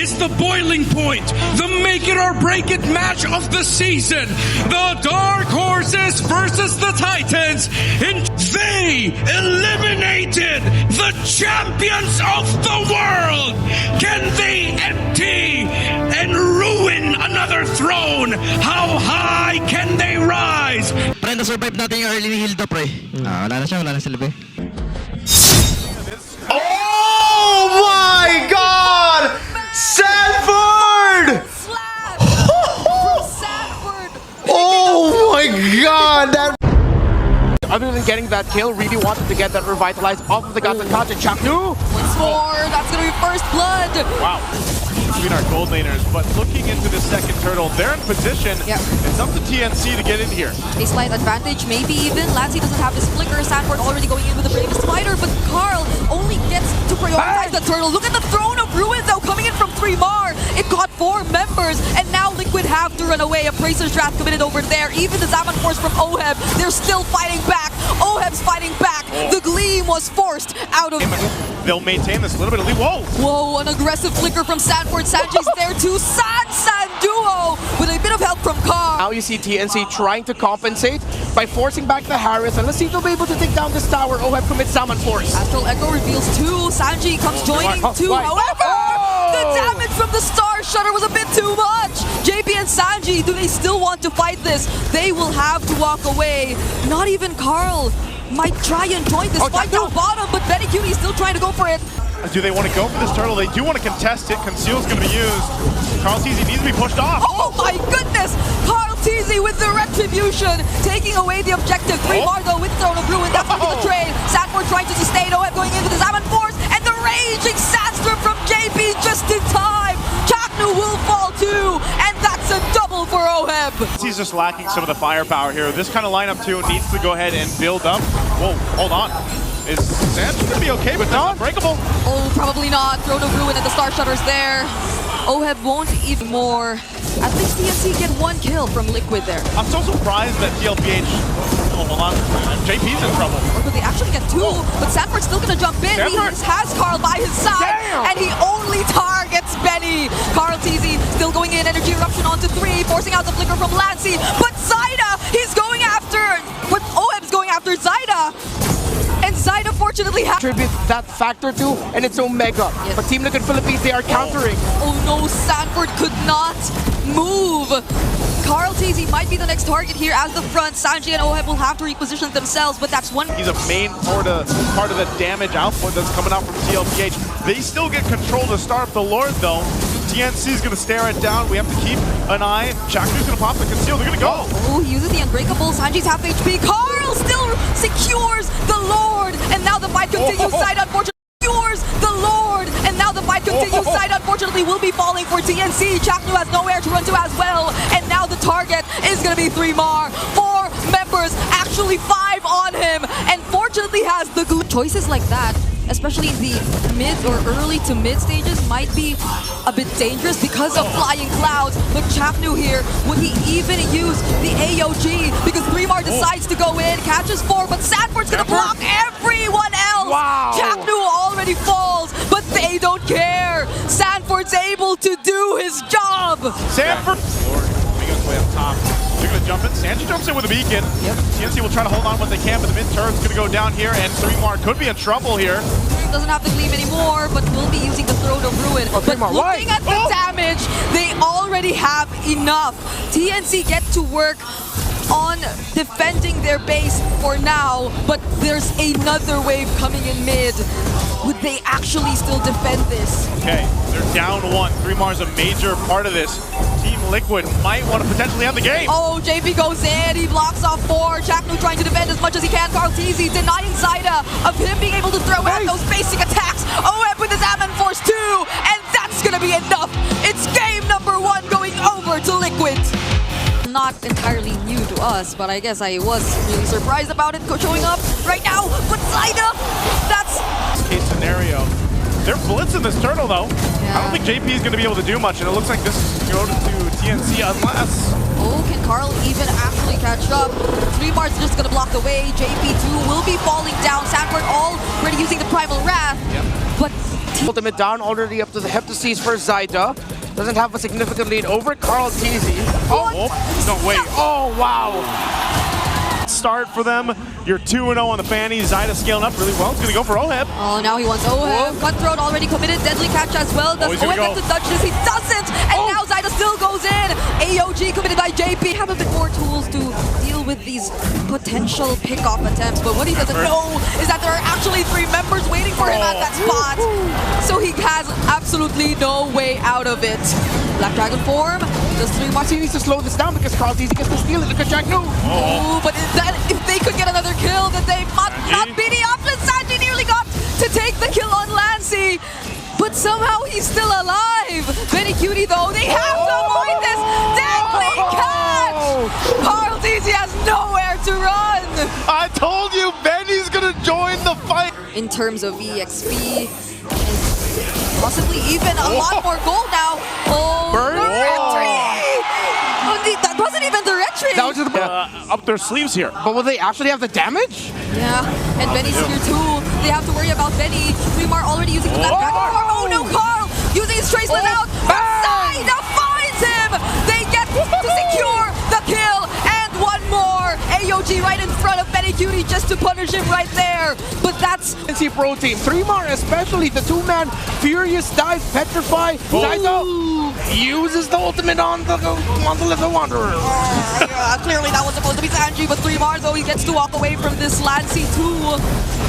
is the boiling point, the make it or break it match of the season. The Dark Horses versus the Titans, and they eliminated the champions of the world. Can they empty and ruin another throne? How high can they rise? Pre, na-survive natin yung early heal to, pre. Wala na siya, wala na silbi. Oh my God! Sanford! Oh my God! That. Other than getting that kill, really wanted to get that revitalized off of the guns and catch it. Chaknu! Once more, that's gonna be first blood! Wow. Between our gold laners, but looking into the second turtle, they're in position. Yep. It's up to TNC to get in here. A slight advantage, maybe even. Lancy doesn't have his flicker. Sanford already going in with the bravest fighter, but Karl only gets to prioritize the turtle. Look at the Throne of Ruin though, coming in from 3mar. It got 4 members, and now Liquid have to run away. A Bracer's Draft committed over there. Even the Zaman Force from Oheb, they're still fighting back. Oheb's fighting back. The Gleam was forced out of... They'll maintain this a little bit of lead. Whoa! Whoa, an aggressive flicker from Sanford. Sanji's there too. San duo with a bit of help from Karl. Now you see TNC trying to compensate by forcing back the Harris, and let's see if they'll be able to take down this tower. Oheb commits Zaman Force. Astral Echo reveals 2. Sanji comes joining 2. However, the damage from the Star Shutter was a bit too much. Jaypee and Sanji, do they still want to fight this? They will have to walk away. Not even Karl might try and join this fight down bottom, but Benny Cutie is still trying to go for it. Do they want to go for this turtle? They do want to contest it. Conceal's going to be used. Karltzy needs to be pushed off. Oh my goodness! Karltzy with the retribution, taking away the objective. 3mar though with Throne of Ruin. That's going to be the trade. Sanford trying to sustain. Oheb going in with the Zaman Force, and the raging Sandstorm from Jaypee just in time. Chaknu will fall too, and that's a double for Oheb. He's just lacking some of the firepower here. This kind of lineup too needs to go ahead and build up. Whoa, hold on. Is Sanji going to be okay with that? Unbreakable? Oh, probably not. Throne of Ruin and the Star Shutter's there. Oheb won't even more. At least TNC get 1 kill from Liquid there. I'm so surprised that TLPH... Oh, hold on. Jaypee's in trouble. Or could they actually get 2? But Sanford's still going to jump in. He has Karl by his side. And he only targets Benny. Karltzy still going in. Energy Eruption onto 3. Forcing out the flicker from Lancy. But Zyda, he's going after... But Oheb's going after Zyda. And Zyda fortunately has Tribute that factor too, and it's Omega. Yes. But Team Liquid Philippines, they are countering. Oh no, Sanford could not move. Karltzy might be the next target here as the front. Sanji and Oheb will have to reposition themselves, but that's one. He's a main part of the damage output that's coming out from TLPH. They still get control to start up the Lord though. TNC is going to stare it down. We have to keep an eye. Chaknu's going to pop the conceal. They're going to go. Oh, he uses the Unbreakable. Sanji's half HP. Karl still secures the Lord. And now the fight continues. Side unfortunately secures the Lord. And now the fight continues. Side unfortunately will be falling for TNC. Chaknu has nowhere to run to as well. And now the target is going to be 3mar. 4 members, actually 5 on him. And fortunately has the glue. Choices like that, especially in the mid or early to mid stages, might be a bit dangerous because of flying clouds. But Chaknu here, would he even use the AOG? Because 3mar decides to go in, catches 4, but Sanford's gonna block everyone else. Wow. Chaknu already falls, but they don't care. Sanford's able to do his job. Sanford. Lord, coming up way up top. They're going to jump in. Sanji jumps in with a beacon. Yep. TNC will try to hold on what they can, but the mid-turn's going to go down here, and 3mar could be in trouble here. Doesn't have the Gleam anymore, but will be using the Throne of Ruin. But looking at the damage, they already have enough. TNC get to work on defending their base for now, but there's another wave coming in mid. Would they actually still defend this? Okay, they're down 1. 3mar's a major part of this. Team Liquid might want to potentially have the game. Oh, Jaypee goes in, he blocks off 4. Chaknu trying to defend as much as he can. Karltzy denying Zyda of him being able to throw out those basic attacks. Oheb with his Zaman Force 2, and that's gonna be enough. It's game number 1 going over to Liquid. Not entirely new to us, but I guess I was really surprised about it showing up right now. But Zyda, that's... Case scenario. They're blitzing this turtle though. Yeah. I don't think Jaypee is going to be able to do much, and it looks like this is going to TNC unless... Oh, can Karl even actually catch up? 3mar's just gonna block the way. Jaypee too will be falling down. Sanford already using the Primal Wrath. Yep. But Ultimate down, already up to the heptases for Zyda. Doesn't have a significant lead over Karltzy. Oh, no, wait. Oh, wow. Start for them. You're 2-0 on the fanny. Zyda scaling up really well. He's going to go for Oheb. Oh, now he wants Oheb. Cutthroat already committed. Deadly catch as well. Does he's gonna Oheb go. get to touch this? He doesn't. And now Zyda still goes in. AOG committed by Jaypee. Have a bit more tools to deal with these potential pick-off attempts. But what he doesn't know is that there are actually 3 members waiting for him at that spot. So he has absolutely no way out of it. Black Dragon form. Just 3 more. He needs to slow this down because Karltzy gets to steal it. Look at Jack Nu. Oh, but if they could get another kill, then they might not be the option. Sanji nearly got to take the kill on Lancy, but somehow he's still alive. Very cutie though, they have to avoid this deadly catch. Karltzy has nowhere to run. I told you, Benny's going to join the fight. In terms of EXP, and possibly even a lot more gold now. Oh, Burn? the retreat! Oh, that wasn't even the retreat. That was just Up their sleeves here. But will they actually have the damage? Yeah, and Benny's here too. They have to worry about Benny. Fremar already using the Black Dragon form. Oh no, Karl! Using his Traceland out. Zyda finds him! They get to secure the kill. And one more. AOG right in front of Benny Cutie just to punish him right there. But that's... NC Pro Team. 3mar especially. The 2-man Furious Dive Petrify. Zyda uses the ultimate on the Little Wanderer. Yeah, clearly that was supposed to be Sanji, but 3mar though he gets to walk away from this. Lancy 2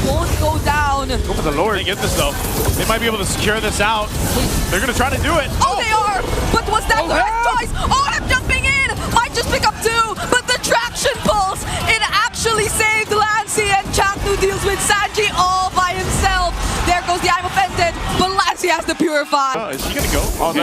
won't go down. Go for the Lord. They get this though. They might be able to secure this out. They're going to try to do it. Oh, they are! But was that the right choice? Oheb jumping in! Might just pick up 2, but the traction pulse, it actually saved Lancy, and Chaknu deals with Sanji all by himself. There goes the I'm offended, but Lancy has to purify. Is he going to go? Oh,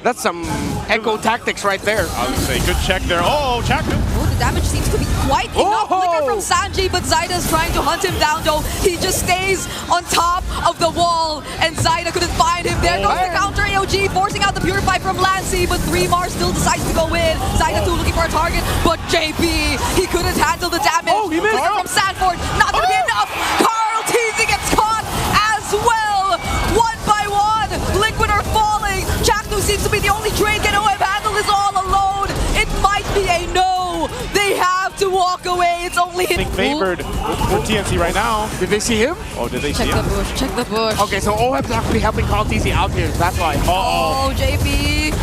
that's some echo tactics right there. I was going to say, good check there. Oh, Chaknu. Oh, the damage seems to be quite enough. Flicker from Sanji, but Zyda's trying to hunt him down though. He just stays on top of the wall, and Zyda couldn't find him. There goes the counter AOG, forcing out the Purify from Lancy, but 3mar still decides to go in. Zyda 2 looking for a target, but Jaypee, he couldn't handle the damage. Oh, he missed. Flicker from Sanford, not gonna be enough. Karltzy gets caught as well. 1 by 1, Liquid are falling. Chaknu seems to be the only trade can Oheb handle this all alone. It might be a no. They have to walk away. It's only I think favored for TNC right now. Did they see him? Oh, did they see Check him? the bush, check the bush. Okay, so Oheb's actually helping Karltzy out here. That's why. Oh, Jaypee.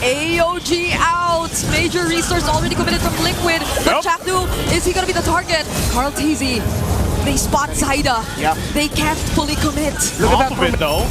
AOG out. Major resource already committed from Liquid. But Chaknu, is he going to be the target? Karltzy. They spot Zyda. Yep. They can't fully commit. Look at that of it though.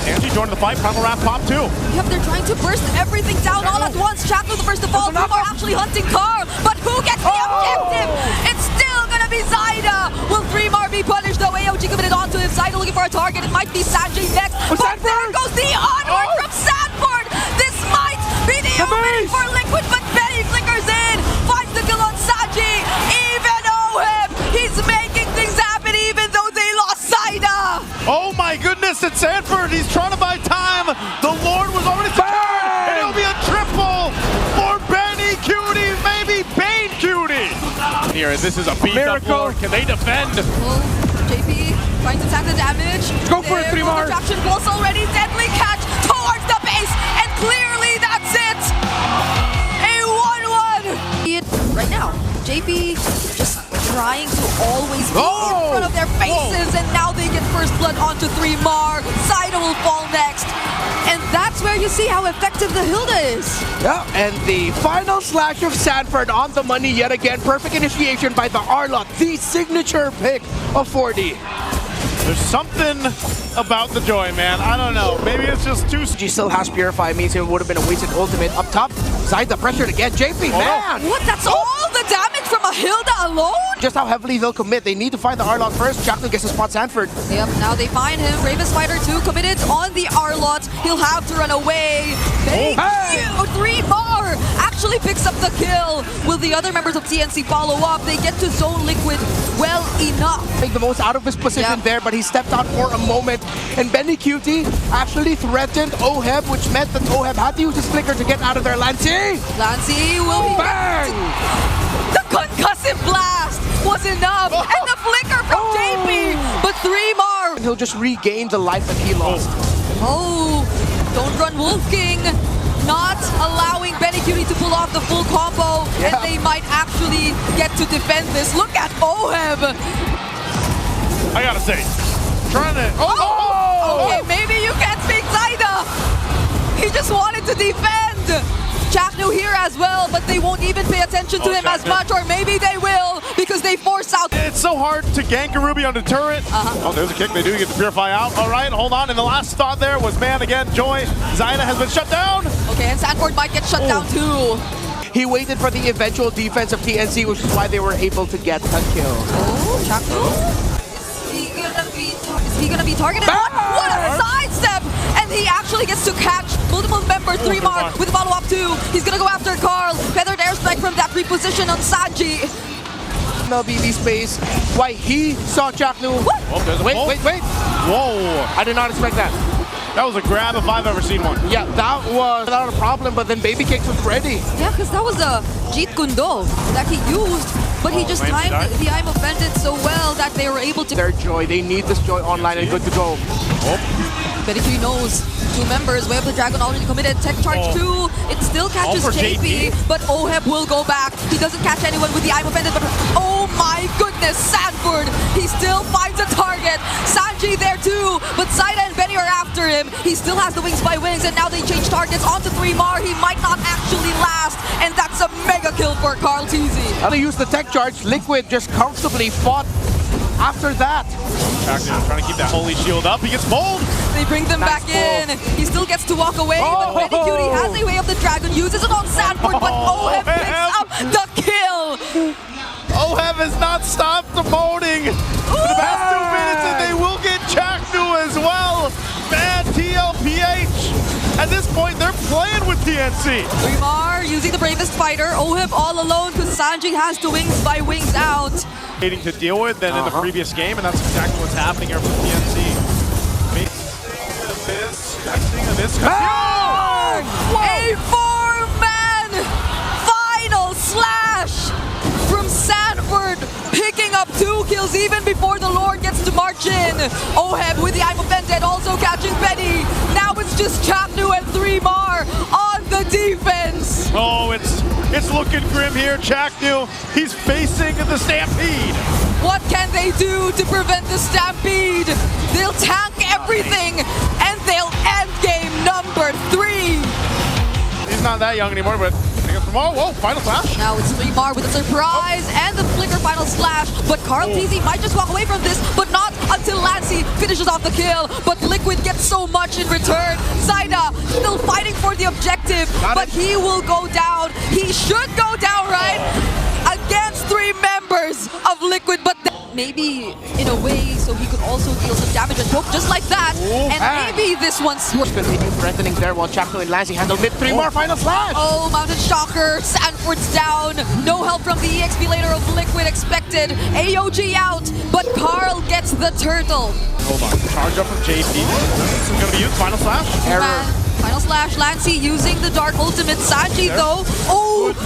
Angie joined the fight. Primal Wrath pop too. Yep, they're trying to burst everything down all at once. Chaknu the first to fall. People are actually hunting Karl. But who gets the objective? It's still going to be Zyda. Will 3mar be punished though? AOG committed onto him. Zyda looking for a target. It might be Sanji next. But there goes the onward from Sanford. This might be the opening for Liquid, but Benny flickers in. Finds the kill on Sanji. Even Oheb, he's making things happen even though they lost Zyda. Oh my goodness, it's Sanford. He's trying to buy time. The Lord was already secured. And it'll be a triple for Benny Cutie, maybe Bane Cutie. Here, this is a beat up Lord. Can they defend? Well, Jaypee trying to tank the damage. Go for it, 3mar. Traction pulse already. Deadly catch towards the base. And clearly that's it. A 1-1. See it right now. Jaypee just trying to always be in front of their faces. And now they get first blood onto 3mar. Zyda will fall next. And that's where you see how effective the Hilda is. Yeah, and the final slash of Sanford on the money yet again. Perfect initiation by the Arlot, the signature pick of 40. There's something about the joy, man. I don't know. Maybe it's just too... He still has Purify, means it would have been a wasted ultimate. Up top, Zyda pressured again. Jaypee, man! What? That's all the damage from a Hilda alone? Just how heavily they'll commit. They need to find the Arlot first. Chaknu gets to spot Sanford. Yep, now they find him. Raven Spider 2 committed on the Arlot. He'll have to run away. Thank you! 3mar actually picks up the kill. Will the other members of TNC follow up? They get to zone Liquid well enough. Make the most out of his position there, but he stepped out for a moment. And Benny Cutie actually threatened Oheb, which meant that Oheb had to use his flicker to get out of there. Lancy! Lancy will be... Bang! The concussive blast was enough. And the flicker from Jaypee. But 3mar. And he'll just regain the life that he lost. Oh, don't run Wolf King. Not allowing Cutie to pull off the full combo, and they might actually get to defend this. Look at Oheb. I gotta say, trying to... Okay, maybe you can't speak Zaida. He just wanted to defend. Chaknu here as well, but they won't even pay attention to him as much, or maybe they will, because they force out. It's so hard to gank a Ruby on the turret. Oh, there's a kick. They do get the Purify out. All right, hold on. And the last thought there was, man, again, Joy. Zaida has been shut down. Okay, and Sanford might get shut down too. He waited for the eventual defense of TNC, which is why they were able to get a kill. Oh, Chaknu. Is he gonna be targeted? What a sidestep! And he actually gets to catch multiple members. 3-mark with a follow-up 2. He's gonna go after Karl. Feathered airstrike from that reposition on Sanji. mlbb space. Why he saw Chaknu. Wait. Whoa. I did not expect that. That was a grab if I've ever seen one. Yeah, that was not a problem, but then Baby Cakes was ready. Yeah, because that was a Jeet Kundo that he used, but he just timed the I'm offended so well that they were able to... Their Joy, they need this Joy online and good to go. Betty knows 2 members. Way of the Dragon already committed. Tech charge 2. It still catches Jaypee, but Oheb will go back. He doesn't catch anyone with the I'm offended, but oh my goodness, Sanford! He still finds a target. Sanji there too, but Zaida and Benny are after him. He still has the wings by wings, and now they change targets onto 3-mar. He might not actually last, and that's a mega kill for Karltzy. They used the tech charge. Liquid just comfortably fought after that. Trying to keep that holy shield up. He gets pulled. They bring them back in. He still gets to walk away, but Cutie has a way of the dragon, uses it on Sanford, but Oheb picks up the kill. Oheb has not stopped emoting for the past 2 minutes, and they will get Chaknu as well. Bad TLPH. At this point, they're playing with TNC. 3-mar using the bravest fighter. Oheb all alone because Sanji has the wings by wings out. To deal with than in the previous game, and that's exactly what's happening here for TNC. A 4-man final slash from Sanford, picking up 2 kills even before the Lord gets to march in. Oheb with the I'm offended, also catching Betty. Now it's just Chaknu and 3-mar on the defense. Oh, it's looking grim here. Chaknu, he's facing the Stampede. What can they do to prevent the Stampede? They'll tank everything, and they'll end game number 3. He's not that young anymore, but I guess whoa, final slash. Now it's 3-mar with a surprise and the flicker final slash, but Karltzy might just walk away from this, but not until Lancy finishes off the kill. But Liquid gets so much in return. Zaida still fighting for the objective, but he will go down. He should go down, right? Against 3 members of Liquid, but maybe in a way so he could also deal some damage and poke just like that. And maybe this one's continue threatening there while Chaknu and Lancy handle mid. 3-mar final slash. Oh, Mountain Shocker. Sanford's down. No help from the EXP later of Liquid expected. AOG out, but Karl gets the turtle. Hold on. Charge up from Jaypee. This is going to be used. Final slash. Error. Final slash, Lancy using the Dark Ultimate. Sanji though, his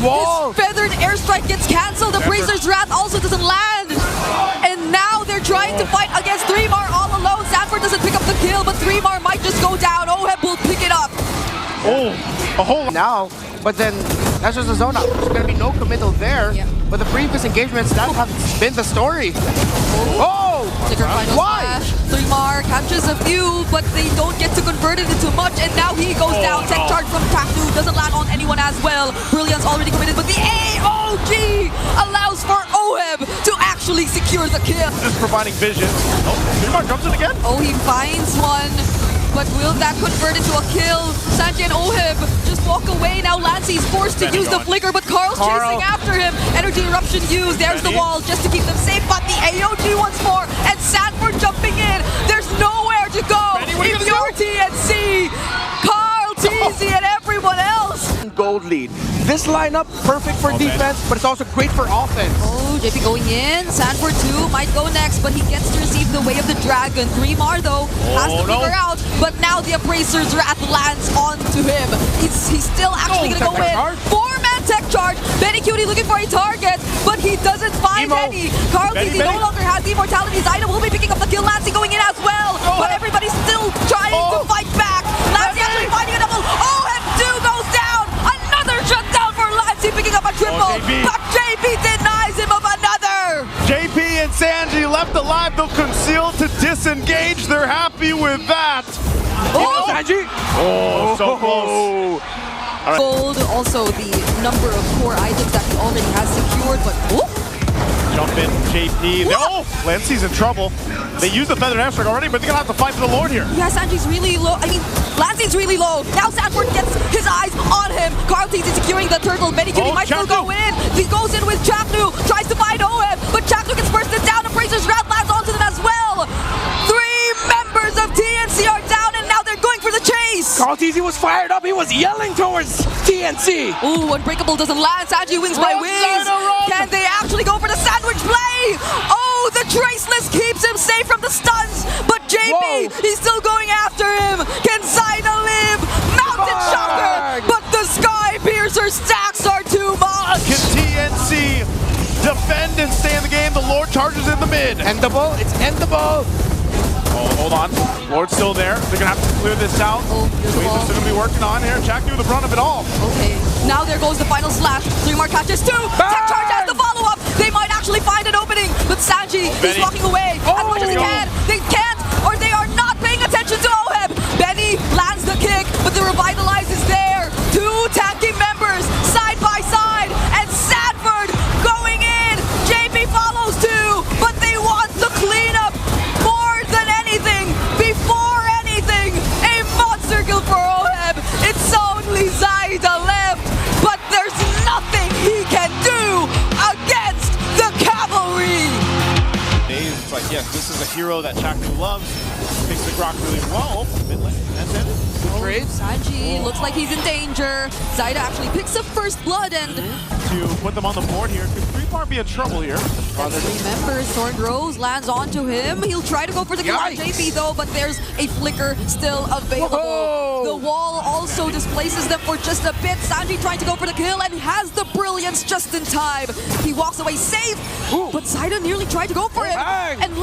feathered airstrike gets cancelled. The Bracer's Wrath also doesn't land. And now they're trying to fight against 3-mar all alone. Sanford doesn't pick up the kill, but 3-mar might just go down. Oheb will pick it up. A whole now, but then that's just a zone out. There's going to be no committal there. But the previous engagements, that have been the story. Flicker final slash. 3-mar catches a few, but they don't get to convert it into much, and now he goes down. Tech charge from Chaknu doesn't land on anyone as well. Brilliant's already committed, but the AOG allows for Oheb to actually secure the kill. Just providing vision. 3-mar jumps in again. Oh, he finds one. But will that convert into a kill? Sanji and Oheb just walk away. Now Lancy's forced to use the flicker, but Karl's chasing after him. Energy eruption used. There's the wall just to keep them safe, but the AOG once more, and Sanford jumping in. There's nowhere to go. If you're TNC, Karltzy and everyone else. Gold lead. This lineup, perfect for defense, but it's also great for offense. Oh, Jaypee going in. Sanford too might go next, but he gets to receive the Way of the Dragon. 3-mar though has to figure out, but now the Abracer's Wrath lands onto him. He's still actually gonna go in. 4-man tech charge. Cutie looking for a target, but he doesn't find any. Karltzy no longer has the immortality. Zaida will be picking up the kill. Lancy going in as well, but everybody's still trying to fight back. get the conceal to disengage. They're happy with that. Oh, Sanji! Oh, so close. Gold, also the number of core items that he already has secured, but Jump in, Jaypee. Oh, Lancey's in trouble. They used the Feathered Hamstring already, but they're gonna have to fight for the Lord here. yeah, Sanji's really low. I mean, Lancey's really low. Now Sanford gets his eyes on him. Karltzy is securing the turtle. Benny might still go in. He goes in with Chaknu, tries to find Oheb, but Chaknu gets bursted down. Appraiser's Round lands onto them as well. 3 members of TNC are down, and now they're going for the chase. Karltzy was fired up. He was yelling towards TNC. Ooh, Unbreakable doesn't land. Sanji wins by Run, wings. Zayda, run! Can they actually go for the sandwich play? Oh, the Traceless keeps him safe from the stuns, but Jaypee, Whoa. he's still going after him. Can Zayda live? Mountain Bang! Shocker, but the Sky Piercer stacks are too much. Can TNC defend and stay in the game? The Lord charges in the mid. Endable. It's endable. Oh, hold on. Lord's still there. They're gonna have to clear this out. Oh, here's the Waves ball. are still gonna be working on here. Jack knew the brunt of it all. Okay, now there goes the final slash. 3 more catches, 2. Tech charge has the follow-up. They might actually find an opening, but Sanji is Benny. walking away as much as he can. They can't, or they are not paying attention to Oheb. Benny lands the kick, but the Revitalize is there. 2 tanky members side by side, and Sanford going in. Jaypee follows too, but they want the cleanup more than anything. Before anything, a monster kill for Oheb. It's only Zayda left, but there's nothing he can do against the cavalry. It's like, yes, this is a hero that Chaknu loves. Picks the Grok really well. Mid lane. That's it. Sanji looks like he's in danger. Zayda actually picks up first blood, and To put them on the board here. Could 3-bar be in trouble here? remember, Thorn Rose lands onto him. He'll try to go for the kill on Yikes. Jaypee though, but there's a flicker still available. Whoa. The wall also displaces them for just a bit. Sanji trying to go for the kill and has the brilliance just in time. He walks away safe, but Zayda nearly tried to go for him. Bang. And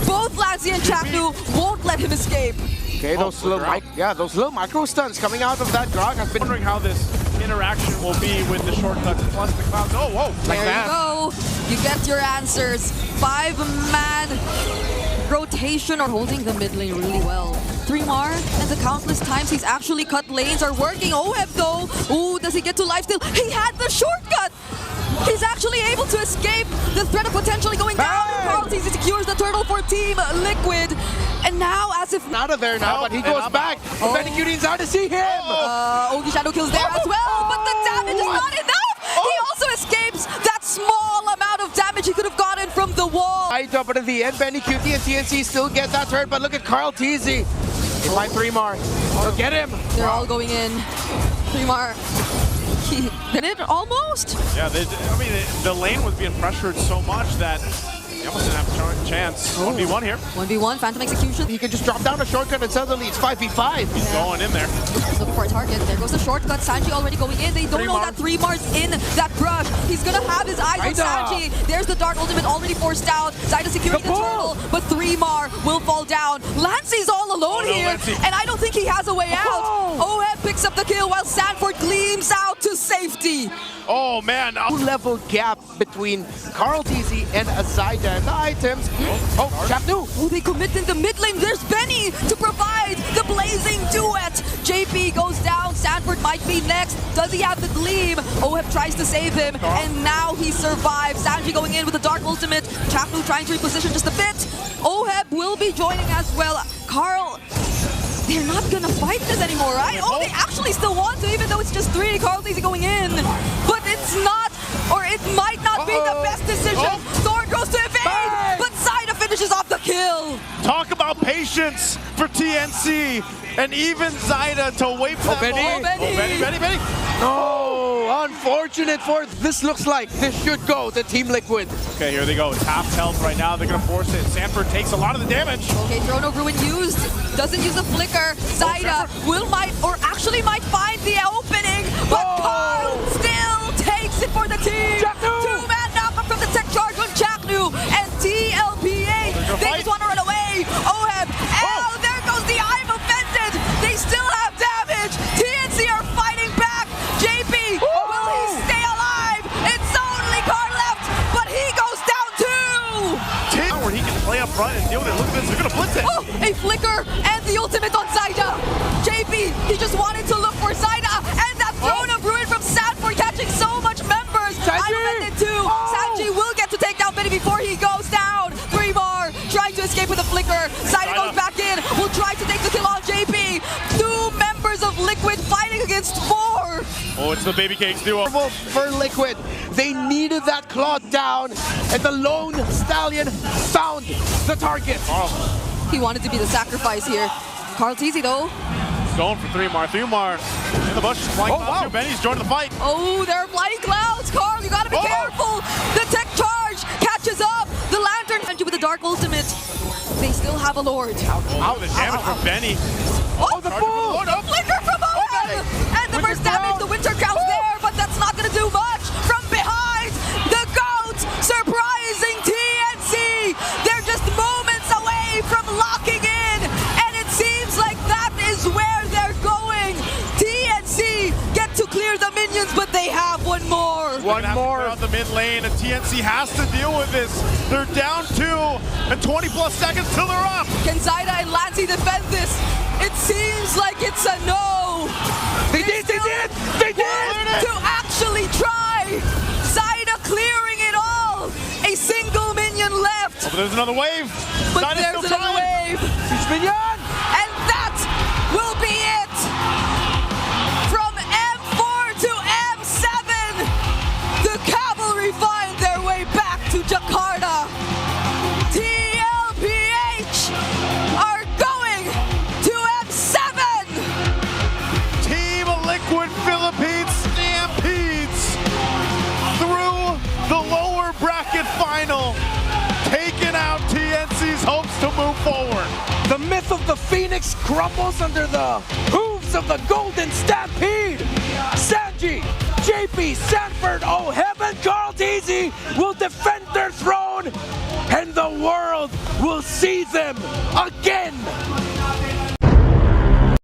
both Lancey and Chaknu won't let him escape. Okay, those little micro stuns coming out of that Grog has been. Wondering how this interaction will be with the shortcuts plus the clouds. Oh, whoa. Like There that. you go. You get your answers. 5-man rotation or holding the mid lane really well. 3-mar, and the countless times he's actually cut lanes are working. Oheb though, ooh, does he get to lifesteal? He had the shortcut! He's actually able to escape the threat of potentially going down. Karltzy secures the turtle for Team Liquid. And now, as if Out of there now, but he And goes I'm back. Oh. Benny Cuties out to see him. Ogi Shadow kills there as well, but the damage is not enough! He also escapes that small amount of damage he could have gotten from the wall. But at the end, Benny QT and TNC still get that turret. But look at Karltzy. In line 3-mar. Oh, get him. They're all going in. 3-mar. He did it almost. Yeah, I mean, the lane was being pressured so much that they almost didn't have a chance. 1v1 here. 1v1, Phantom Execution. He can just drop down a shortcut and suddenly it's 5v5. He's going in there. Looking for a target. There goes the shortcut. Sanji already going in. They don't know that 3-mar's in that brush. He's gonna have his eyes on Zayda. Sanji. There's the Dark Ultimate already forced out. Zayda securing the turtle, but 3-mar will fall down. Lancey's all alone no, here, Lancey. and I don't think he has a way out. Oheb picks up the kill while Sanford gleams out to safety. Oh, man. Level gap between Karltzy and Zayda and the items. Oh, Chaknu. Oh, they commit in the mid lane. There's Benny to provide the blazing duet. Jaypee goes down. Sanford might be next. Does he have the gleam? Oheb tries to save him, and now he survives. Sanji going in with the Dark Ultimate. Chaknu trying to reposition just a bit. Oheb will be joining as well. Karl, they're not gonna fight this anymore, right? Oh, they actually still want to, even though it's just 3. Karltzy going in. But it's not, or it might not be the best decision. Thorn goes to evade, but Zayda finishes off the kill. Talk about patience for TNC. And even Zayda to wait for that Benny. moment. Oh, Benny. No, unfortunate for this. Looks like this should go to Team Liquid. Okay, here they go. It's half health right now. They're going to force it. Sanford takes a lot of the damage. Okay, Throne of Ruin used. Doesn't use a flicker. Zayda might find the opening, but Karl still takes it for the team. 2-man knockup from the tech charge on Chaknu and TLPH. They just want to run away. Oheb. Oh, there goes the I'm offended. They still have damage. TNC are fighting back. Jaypee, will he stay alive? It's only Karl left, but he goes down too. Where he can play front and deal with it. Look at this, they're gonna blitz it. Oh, a flicker and the ultimate on Zaida. Jaypee, he just wanted to look for Zaida, and that throne of ruin from Sanford catching so much members. Islanded too. Sanji will get to take down Benny before he goes down. 3 more, trying to escape with a flicker. Zaida goes back in, will try to take the kill on Jaypee. 2 members of Liquid fighting against 4. Oh, it's the Baby Cakes duo. For Liquid, they needed that Claw down, and the lone stallion found the target. He wanted to be the sacrifice here. Karltzy though. He's going for 3 more. 3 more in the bush. Flying clouds too. Benny's joining the fight. Oh, there are flying clouds, Karl. You gotta be careful. The tech charge catches up. The lantern Sanji with the dark ultimate. They still have a lord. Out the damage from Benny. Oh, the fool! The flicker from Oheb! And the first damage, the winter crown's there, but that's not gonna do much. From behind, the GOAT surprising TNC. They're just moments away from locking in, and it seems like that is where they're going. TNC get to clear the minions, but they have one more. One more out the mid lane, and TNC has to deal with this. They're down 2, and 20 plus seconds till they're up. Can Zaida and Lancey defend this? It seems like it's a no. They did! To actually try. Zaida clearing it all. A single minion left. Oh, but there's another wave. But Zaida's there's still another trying. wave. And that will be it. From M4 to M7, the cavalry find their way back to Jakarta. TLPH are going to M7. Team Liquid Philippines stampedes through the lower bracket final, taking out TNC's hopes to move forward. The myth of the Phoenix crumbles under the hooves of the Golden Stampede. Sanji, Jaypee, Sanford, Oheb, and Karltzy will defend their throne, and the world will see them again.